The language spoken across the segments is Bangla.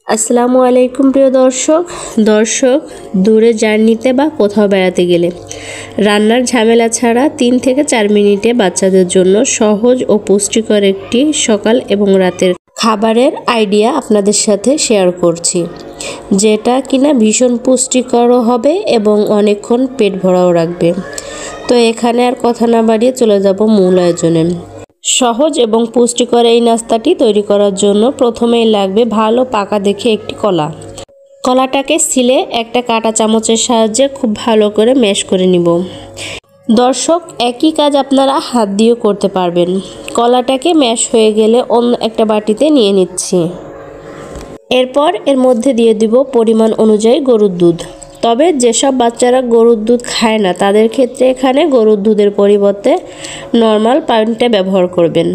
আসসালামু আলাইকুম প্রিয় দর্শক দূরে জার্নিতে বা কোথাও বেড়াতে গেলে রান্নার ঝামেলা ছাড়া 3 থেকে 4 মিনিটে বাচ্চাদের জন্য সহজ ও পুষ্টিকর একটি সকাল এবং রাতের খাবারের আইডিয়া আপনাদের সাথে শেয়ার করছি, যেটা কিনা ভীষণ পুষ্টিকরও হবে এবং অনেকক্ষণ পেট ভরাও রাখবে। তো এখানে আর কথা না বাড়িয়ে চলে যাব মূল আয়োজনে। সহজ এবং পুষ্টিকর এই নাস্তাটি তৈরি করার জন্য প্রথমেই লাগবে ভালো পাকা দেখে একটি কলা। কলাটাকে সিলে একটা কাঁটা চামচের সাহায্যে খুব ভালো করে ম্যাশ করে নিব। দর্শক, একই কাজ আপনারা হাত দিয়েও করতে পারবেন। কলাটাকে ম্যাশ হয়ে গেলে অন্য একটা বাটিতে নিয়ে নিচ্ছি। এরপর এর মধ্যে দিয়ে দিব পরিমাণ অনুযায়ী গরুর দুধ। তবে যেসব বাচ্চারা গরুর দুধ খায় না তাদের ক্ষেত্রে এখানে গরুর দুধের পরিবর্তে নর্মাল পাউডারটা ব্যবহার করবেন,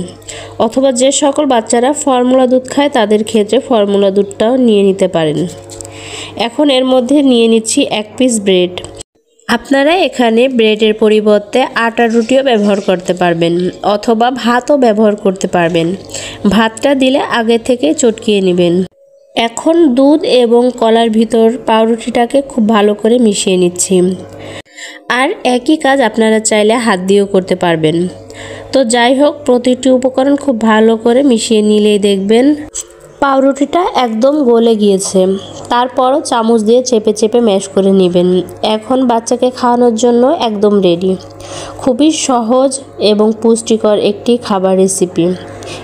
অথবা যে সকল বাচ্চারা ফর্মুলা দুধ খায় তাদের ক্ষেত্রে ফর্মুলা দুধটাও নিয়ে নিতে পারেন। এখন এর মধ্যে নিয়ে নিচ্ছি 1 পিস ব্রেড। আপনারা এখানে ব্রেডের পরিবর্তে আটার রুটিও ব্যবহার করতে পারবেন, অথবা ভাতও ব্যবহার করতে পারবেন। ভাতটা দিলে আগে থেকে চটকিয়ে নেবেন। এখন দুধ এবং কলার ভিতর পাউরুটিটাকে খুব ভালো করে মিশিয়ে নিচ্ছি। আর একই কাজ আপনারা চাইলে হাত দিয়েও করতে পারবেন। তো যাই হোক, প্রতিটি উপকরণ খুব ভালো করে মিশিয়ে নিলেই দেখবেন পাউরুটিটা একদম গলে গিয়েছে। তারপরও চামচ দিয়ে চেপে চেপে ম্যাশ করে নেবেন। এখন বাচ্চাকে খাওয়ানোর জন্য একদম রেডি। খুবই সহজ এবং পুষ্টিকর একটি খাবার রেসিপি,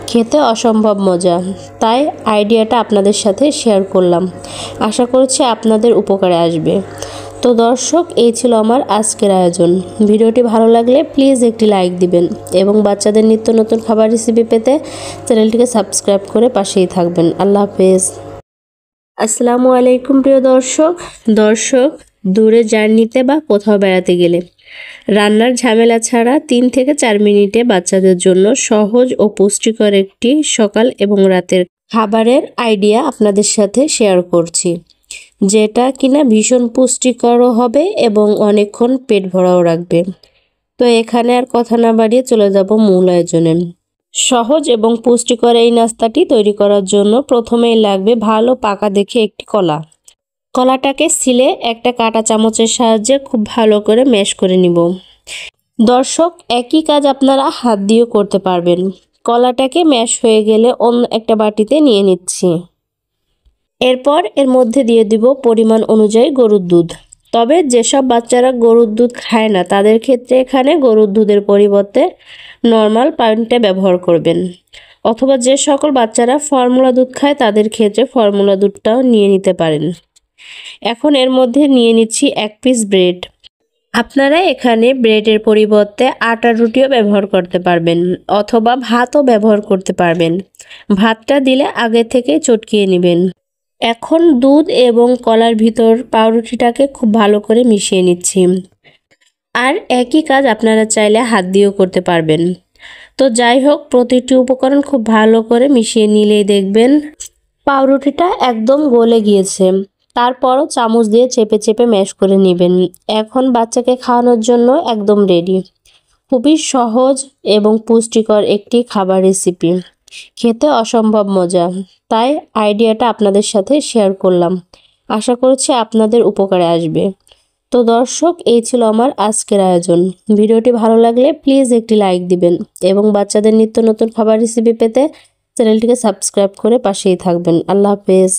খেতে অসম্ভব মজা। তাই আইডিয়াটা আপনাদের সাথে শেয়ার করলাম। আশা করছি আপনাদের উপকারে আসবে। তো দর্শক, এই ছিল আমার আজকের আয়োজন। ভিডিওটি ভালো লাগলে প্লিজ একটি লাইক দিবেন এবং বাচ্চাদের নিত্য নতুন খাবার রেসিপি পেতে চ্যানেলটিকে সাবস্ক্রাইব করে পাশেই থাকবেন। আল্লাহ হাফেজ। আসসালামু আলাইকুম প্রিয় দর্শক দূরে জার্নিতে বা কোথাও বেড়াতে গেলে রান্নার ঝামেলা ছাড়া 3 থেকে 4 মিনিটে বাচ্চাদের জন্য সহজ ও পুষ্টিকর একটি সকাল এবং রাতের খাবারের আইডিয়া আপনাদের সাথে শেয়ার করছি, যেটা কিনা ভীষণ পুষ্টিকরও হবে এবং অনেকক্ষণ পেট ভরাও রাখবে। তো এখানে আর কথা না বাড়িয়ে চলে যাব মূল আয়োজনে। সহজ এবং পুষ্টিকর এই নাস্তাটি তৈরি করার জন্য প্রথমেই লাগবে ভালো পাকা দেখে একটি কলা। কলাটাকে সিলে একটা কাঁটা চামচের সাহায্যে খুব ভালো করে ম্যাশ করে নিব। দর্শক, একই কাজ আপনারা হাত দিয়েও করতে পারবেন। কলাটাকে ম্যাশ হয়ে গেলে অন্য একটা বাটিতে নিয়ে নিচ্ছি। এরপর এর মধ্যে দিয়ে দিব পরিমাণ অনুযায়ী গরুর দুধ। তবে যেসব বাচ্চারা গরুর দুধ খায় না তাদের ক্ষেত্রে এখানে গরুর দুধের পরিবর্তে নর্মাল পাউডারটা ব্যবহার করবেন, অথবা যে সকল বাচ্চারা ফর্মুলা দুধ খায় তাদের ক্ষেত্রে ফর্মুলা দুধটাও নিয়ে নিতে পারেন। এখন এর মধ্যে নিয়ে নিচ্ছি 1 পিস ব্রেড। আপনারা এখানে ব্রেডের পরিবর্তে আটার রুটিও ব্যবহার করতে পারবেন, অথবা ভাতও ব্যবহার করতে পারবেন। ভাতটা দিলে আগে থেকে চটকিয়ে নেবেন। এখন দুধ এবং কলার ভিতর পাউরুটিটাকে খুব ভালো করে মিশিয়ে নিচ্ছি। আর একই কাজ আপনারা চাইলে হাত দিয়েও করতে পারবেন। তো যাই হোক, প্রতিটি উপকরণ খুব ভালো করে মিশিয়ে নিলেই দেখবেন পাউরুটিটা একদম গলে গিয়েছে। তারপরও চামচ দিয়ে চেপে চেপে ম্যাশ করে নেবেন। এখন বাচ্চাকে খাওয়ানোর জন্য একদম রেডি। খুবই সহজ এবং পুষ্টিকর একটি খাবার রেসিপি, খেতে অসম্ভব মজা। তাই আইডিয়াটা আপনাদের সাথে শেয়ার করলাম। আশা করছি আপনাদের উপকারে আসবে। তো দর্শক, এই ছিল আমার আজকের আয়োজন। ভিডিওটি ভালো লাগলে প্লিজ একটি লাইক দিবেন এবং বাচ্চাদের নিত্য নতুন খাবার রেসিপি পেতে চ্যানেলটিকে সাবস্ক্রাইব করে পাশেই থাকবেন। আল্লাহ হাফেজ।